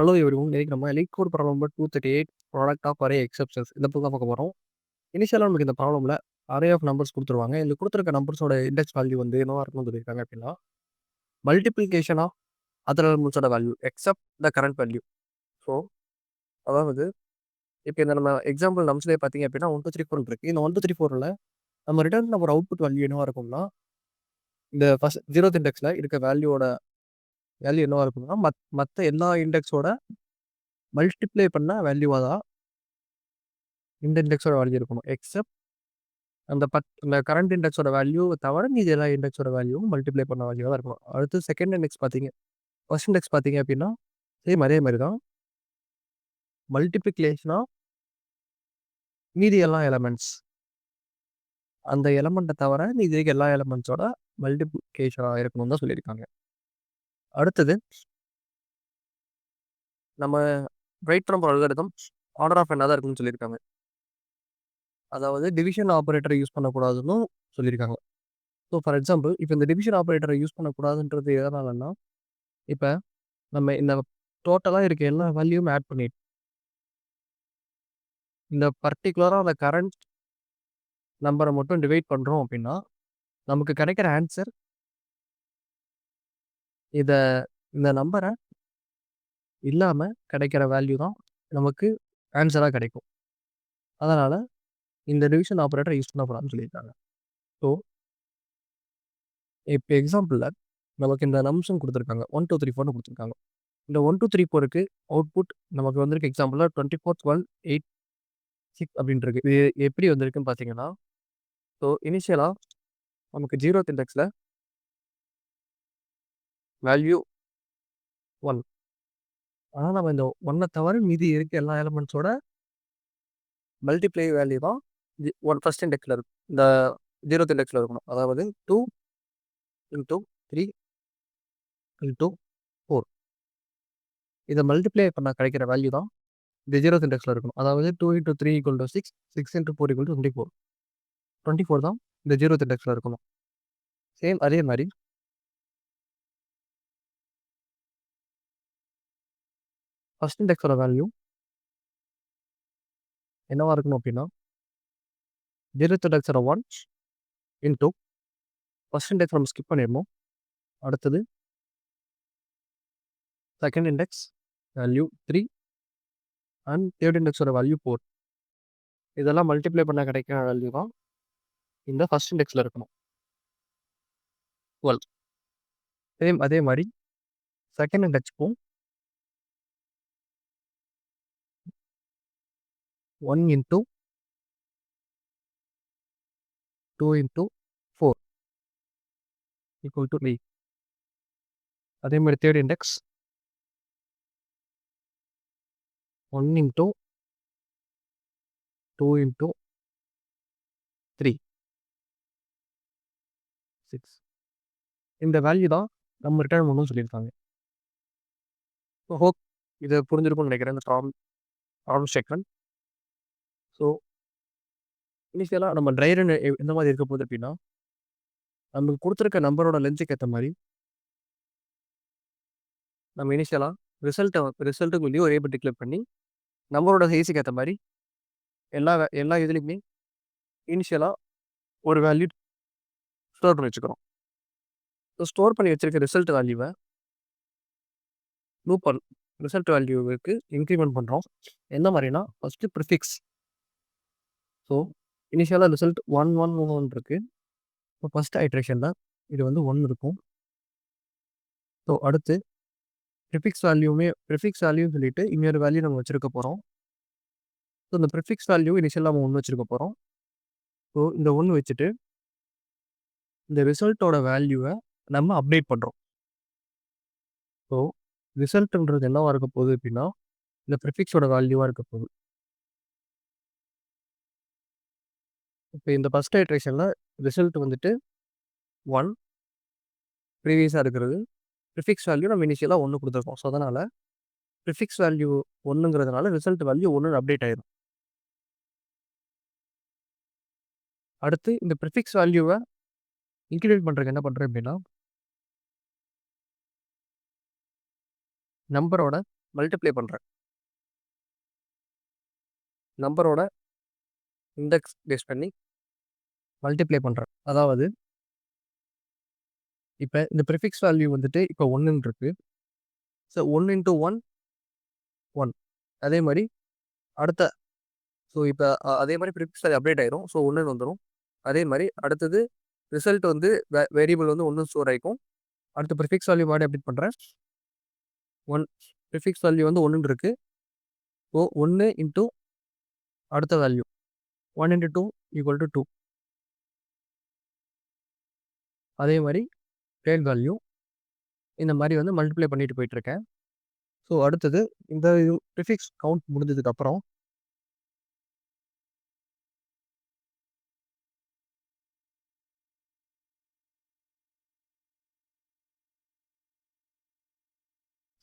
Hello everyone. இன்னைக்கு நம்ம LeetCode problem number 238 product of array exceptions இந்த book தான் பார்க்க போறோம். இனிஷியலா நமக்கு இந்த ப்ராப்ளம்ல அரே ஆஃப் நம்பர்ஸ் குடுத்துருவாங்க. இதுல குடுத்திருக்க நம்பர்ஸோட இண்டெக்ஸ் வேல்யூ வந்து என்னவா இருக்கும்னு சொல்லியிருக்காங்க அப்படின்னா, மல்டிப்ளிகேஷன் ஆஃப் அதர் எலிமெண்ட்ஸோட value except the current value. So அதாவது இப்ப இந்த நம்ம எக்ஸாம்பிள் நம்ஸ்லயே பார்த்தீங்க அப்படின்னா 1, 2, 3, 4 இருக்கு. இந்த 1, 2, 3, 4ல நம்ம ரிட்டர்ன் நம்பர் அவுட்புட் வேல்யூ என்னவா இருக்கும்னா, இந்த ஃபர்ஸ்ட் 0த் இண்டெக்ஸ்ல இருக்க வேல்யூ என்னவா இருக்கும்னா, மத்த எல்லா இண்டெக்ஸோட மல்டிப்ளை பண்ண வேல்யூவா தான் இந்த இண்டெக்ஸோட வேல்யூ இருக்கணும். எக்ஸெப்ட் அந்த கரண்ட் இண்டெக்ஸோட வேல்யூ தவிர மீதி எல்லா இண்டெக்ஸோட வேல்யூவும் மல்டிப்ளை பண்ண வேல்யூவா தான் இருக்கணும். அடுத்து செகண்ட் இண்டெக்ஸ் பார்த்தீங்க, ஃபர்ஸ்ட் இண்டெக்ஸ் பார்த்தீங்க அப்படின்னா, சேம் அதே மாரி தான். மல்டிப்ளிகேஷன் ஆஃப் மீதி எல்லா எலமெண்ட்ஸ். அந்த எலமெண்ட்ட தவிர மீதி இருக்க எல்லா எலமெண்ட்ஸோட மல்டிப்ளிகேஷனா இருக்கணும்னு தான் சொல்லியிருக்காங்க. அடுத்தது நம்ம right from algorithm order of n தான் இருக்குன்னு சொல்லியிருக்காங்க. அதாவது டிவிஷன் ஆப்பரேட்டரை யூஸ் பண்ணக்கூடாதுன்னு சொல்லியிருக்காங்க. ஸோ ஃபார் எக்ஸாம்பிள் இப்ப இந்த டிவிஷன் ஆப்பரேட்டரை யூஸ் பண்ணக்கூடாதுன்றது எதனாலன்னா, இப்ப நம்ம இந்த டோட்டலா இருக்க எல்லா வேல்யூவும் ஆட் பண்ணிட்டு, இந்த பர்ட்டிகுலரா அந்த கரண்ட் நம்பர மட்டும் டிவைட் பண்றோம் அப்படின்னா, நமக்கு கிடைக்கிற ஆன்சர் இத இந்த நம்பர இல்லாம கிடைக்கிற வேல்யூ தான் நமக்கு ஆன்சரா கிடைக்கும். அதனால இந்த டிவிஷன் ஆப்பரேட்டர யூஸ் பண்ணக்கூடாதுன்னு சொல்லியிருக்காங்க. ஸோ இப்ப எக்ஸாம்பிள்ல நமக்கு இந்த நம்ஸும் குடுத்துருக்காங்க. 1, 2, 3, 4ன்னு குடுத்துருக்காங்க. இந்த 1, 2, 3, 4க்கு அவுட்புட் நமக்கு வந்திருக்க எக்ஸாம்பிள்ல 24, 12, 8, 6 அப்படின்னு இருக்கு. இது எப்படி வந்திருக்குன்னு பார்த்தீங்கன்னா, ஸோ இனிஷியலா நமக்கு 0த் இண்டெக்ஸ்ல வேல்யூ 1. ஆனா நம்ம இந்த 1 தவிர மீதி இருக்க எல்லா எலிமெண்ட்ஸோட மல்டிப்ளை வேல்யூ தான் 1 ஃபர்ஸ்ட் இண்டெக்ஸ்ல இருக்கும். இந்த 0த் இண்டெக்ஸ்ல இருக்கணும். அதாவது 2 இன்டூ 3 இன்டூ 4. இத மல்டிப்ளை பண்ணா கிடைக்கிற வேல்யூ தான் இந்த 0த் இண்டெக்ஸ்ல இருக்கணும். அதாவது 2 into 3 equal to 6, 6 into 4 equal to 24. 24 தான் இந்த 0த் இண்டெக்ஸ்ல இருக்கணும். சேம் அதே மாரி ஃபர்ஸ்ட் இண்டெக்ஸோட வேல்யூ என்னவா இருக்கணும் அப்படின்னா, 0த் இண்டெக்ஸோட 1 இன்டூ ஃபர்ஸ்ட் இண்டெக்ஸ் நம்ம ஸ்கிப் பண்ணிடணும். அடுத்தது second index value 3 and third இண்டெக்ஸோட வேல்யூ 4. இதெல்லாம் மல்டிப்ளை பண்ணா கிடைக்கிற வேல்யூ தான் இந்த ஃபர்ஸ்ட் இண்டெக்ஸ்ல இருக்கணும். 12. சேம் அதே மாரி செகண்ட் இண்டெக்ஸ்க்கும் 1 இன்டூ 2 இன்டூ 4 ஈக்குவல் டூ 3. அதே மாரி தேர்ட் இண்டெக்ஸ் 1 இன்டூ 2 இன்டூ 3 6. இந்த வேல்யூ தான் நம்ம ரிட்டர்ன் பண்ணணும்னு சொல்லியிருக்காங்க. ஹோப் இத புரிஞ்சிருக்கும்னு நினைக்கிறேன். இந்த ப்ராப்ளம் ஸ்டேட்மென்ட். ஸோ இனிஷியலா நம்ம ட்ரை ரன் எந்த மாதிரி இருக்க போகுது அப்படின்னா, நமக்கு குடுத்திருக்க நம்பரோட லென்த்க்கு ஏத்த மாரி நம்ம இனிஷியலா ரிசல்ட்டுக்கு வெளிய ஒரு வேரியபிள் டிக்ளேர் பண்ணி, நம்பரோட சைஸ்க்கு ஏத்த மாரி எல்லா இதுலயுமே இனிஷியலா ஒரு வேல்யூ ஸ்டோர் பண்ணி வச்சுக்கிறோம். ஸோ ஸ்டோர் பண்ணி வச்சிருக்க ரிசல்ட் வேல்யூவ லூப் ரிசல்ட் வேல்யூவுக்கு இன்கிரிமெண்ட் பண்றோம். எந்த மாரினா, ஃபர்ஸ்ட் ப்ரிஃபிக்ஸ். ஸோ இனிஷியலா ரிசல்ட் 1, 1, 1 இருக்கு. இப்போ ஃபர்ஸ்ட் ஐட்ரேஷன்ல இது வந்து 1 இருக்கும். ஸோ அடுத்து ப்ரிஃபிக்ஸ் வேல்யூன்னு சொல்லிட்டு இன்னொரு வேல்யூ நம்ம வச்சிருக்க போறோம். ஸோ இந்த ப்ரிஃபிக்ஸ் வேல்யூ இனிஷியலா நம்ம 1 வச்சிருக்க போறோம். ஸோ இந்த 1 வச்சுட்டு இந்த ரிசல்ட்டோட வேல்யூவ நம்ம அப்டேட் பண்றோம். ஸோ ரிசல்ட்ன்றது என்னவா இருக்க போகுது அப்படின்னா, இந்த ப்ரிஃபிக்ஸோட வேல்யூவா இருக்க போகுது. இப்போ இந்த ஃபர்ஸ்ட் ஐட்ரேஷன்ல ரிசல்ட் வந்துட்டு 1 ப்ரீவியஸா இருக்கிறது. ப்ரிஃபிக்ஸ் வேல்யூ நம்ம இனிஷியலா 1 குடுத்துருக்கோம். ஸோ அதனால ப்ரிஃபிக்ஸ் வேல்யூ 1ங்கிறதுனால ரிசல்ட் வேல்யூ 1ன்னு அப்டேட் ஆயிரும். அடுத்து இந்த ப்ரிஃபிக்ஸ் வேல்யூவ இன்கிரிமெண்ட் பண்றதுக்கு என்ன பண்றேன் அப்படின்னா, நம்பரோட மல்டிப்ளை பண்றேன். நம்பரோட இண்டெக்ஸ் பேஸ் பண்ணி மல்டிப்ளை பண்றேன். அதாவது இப்ப இந்த ப்ரிஃபிக்ஸ் வேல்யூ வந்துட்டு இப்ப 1ன்னு இருக்கு. So 1 into 1 1. அதே மாரி அடுத்த ஸோ இப்ப அதே மாரி ப்ரிஃபிக்ஸ் வேல்யூ அப்டேட் ஆயிரும். ஸோ 1ன்னு வந்துரும். அதே மாரி அடுத்தது ரிசல்ட் வந்து வேரியபிள் வந்து 1 ஸ்டோர் ஆயிக்கும். அடுத்து ப்ரிஃபிக்ஸ் வேல்யூ மறுபடியும் அப்டேட் பண்றேன். 1 ப்ரிஃபிக்ஸ் வேல்யூ வந்து 1ன்னு இருக்கு. ஸோ 1 இன்டூ அடுத்த வேல்யூ 1 இன்டூ 2 ஈக்குவல் டு 2. அதே மாரி டெய்ல் வேல்யூ இந்த மாரி வந்து மல்டிப்ளை பண்ணிட்டு போயிட்டுருக்கேன். ஸோ அடுத்தது இந்த ப்ரிஃபிக்ஸ் கவுண்ட் முடிஞ்சதுக்கப்புறம்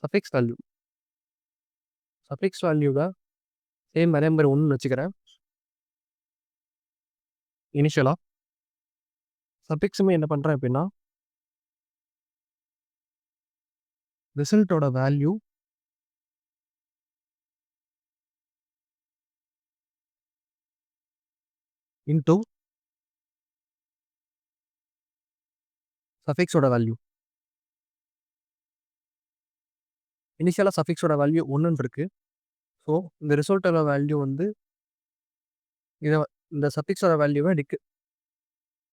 சஃபிக்ஸ் வேல்யூ. சஃபிக்ஸ் வேல்யூவ சேம் அதே மாரி 1ன்னு வச்சுக்கிறேன். இனிஷியலா சஃபிக்ஸுமே என்ன பண்றேன் அப்டின்னா, ரிசல்ட்டோட வேல்யூ இன்டூ சஃபிக்ஸோட வேல்யூ. இனிஷியலா சஃபிக்ஸோட வேல்யூ 1ன்னு இருக்கு. ஸோ இந்த ரிசல்ட்டோட வேல்யூ வந்து இத இந்த சஃபிக்ஸோட வேல்யூவ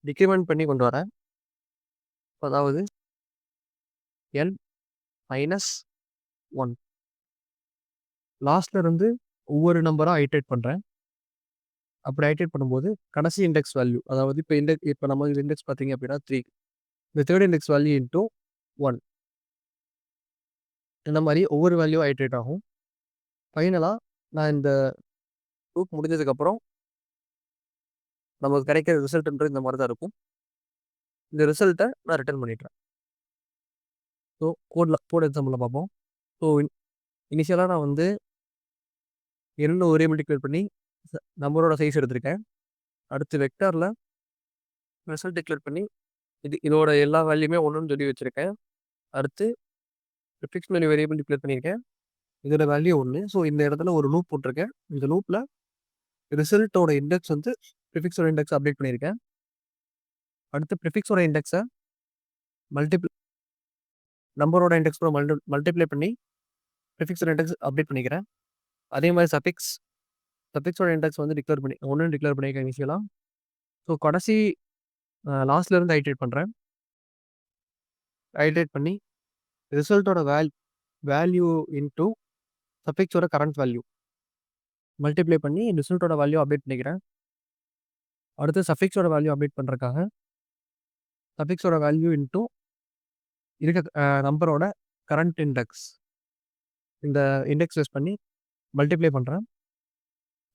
டிக்ரிமெண்ட் பண்ணி கொண்டு வரேன். அதாவது n மைனஸ் 1. லாஸ்ட்ல இருந்து ஒவ்வொரு நம்பரா ஐட்ரேட் பண்றேன். அப்படி ஐட்ரேட் பண்ணும்போது கடைசி இண்டெக்ஸ் வேல்யூ அதாவது இப்ப நம்ம இண்டெக்ஸ் பார்த்தீங்க அப்படின்னா 3. இந்த 3rd இண்டெக்ஸ் வேல்யூ இன்டூ 1. இந்த மாரி ஒவ்வொரு வேல்யூ ஐட்ரேட் ஆகும். ஃபைனலா நான் இந்த லூப் முடிஞ்சதுக்கப்புறம் நமக்கு கிடைக்கிற ரிசல்ட்ன்றது இந்த மாரி தான் இருக்கும். இந்த ரிசல்ட்ட நான் ரிட்டர்ன் பண்ணிடுறேன். ஸோ கோட் எக்ஸாம்பிள்ல பார்ப்போம். ஸோ இனிஷியலா நான் வந்து 2 வேரியபிள் டிக்ளேர் பண்ணி நம்பரோட சைஸ் எடுத்திருக்கேன். அடுத்து வெக்டார்ல ரிசல்ட் டிக்ளேர் பண்ணி இதோட எல்லா வேல்யூமே 1ன்னு சொல்லி வச்சிருக்கேன். அடுத்து ப்ரிஃபிக்ஸ் வேரியபிள் டிக்ளேர் பண்ணியிருக்கேன். இதோட வேல்யூ 1. ஸோ இந்த இடத்துல ஒரு லூப் போட்டிருக்கேன். இந்த லூப்ல ரிசல்ட்டோட இண்டெக்ஸ் வந்து ப்ரிஃபிக்ஸோட இண்டெக்ஸ் அப்டேட் பண்ணியிருக்கேன். அடுத்து ப்ரிஃபிக்ஸோட இண்டெக்ஸை நம்பரோட இண்டெக்ஸ் கூட மல்டிப்ளை பண்ணி ப்ரிஃபிக்ஸோட இண்டெக்ஸ் அப்டேட் பண்ணிக்கிறேன். அதே மாதிரி சஃபிக்ஸோட இண்டெக்ஸ் வந்து 1ன்னு டிக்ளேர் பண்ணியிருக்கேன் இனிஷியலா. ஸோ கடைசி லாஸ்ட்ல இருந்து ஐட்ரேட் பண்றேன். ஐட்ரேட் பண்ணி ரிசல்ட்டோட வேல்யூ இன்டூ சஃபிக்ஸோட கரண்ட் வேல்யூ மல்டிப்ளை பண்ணி ரிசல்ட்டோட வேல்யூ அப்டேட் பண்ணிக்கிறேன். அடுத்து சஃபிக்ஸோட வேல்யூ அப்டேட் பண்றதுக்காக சஃபிக்ஸோட வேல்யூ இன்டூ நம்பரோட கரண்ட் இண்டெக்ஸ் இந்த இண்டெக்ஸ் யூஸ் பண்ணி மல்டிப்ளை பண்றேன்.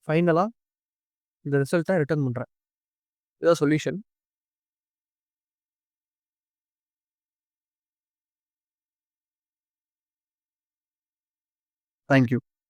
ஃபைனலா இந்த ரிசல்ட்டை ரிட்டர்ன் பண்றேன். இதுதான் சொல்யூஷன். Thank you.